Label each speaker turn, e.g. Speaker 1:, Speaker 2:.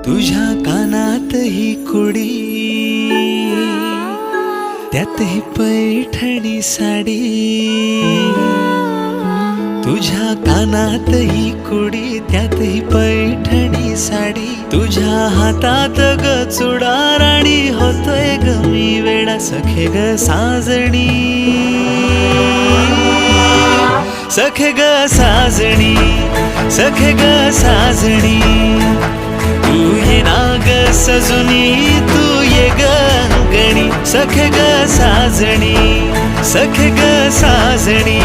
Speaker 1: तुझ्या कानात ही कुडी, त्यात ही पैठणी साडी. तुझ्या कानात ही कुडी, त्यात ही पैठणी साडी. तुझ्या हातात ग चुडाराणी, होतोय ग मी वेडा सखे ग साजणी. सखे ग साजणी, सखे ग साजणी. तू ये ना ग सजुनी, तू ये ग अंगणी. सखे ग साजणी, सखे ग साजणी.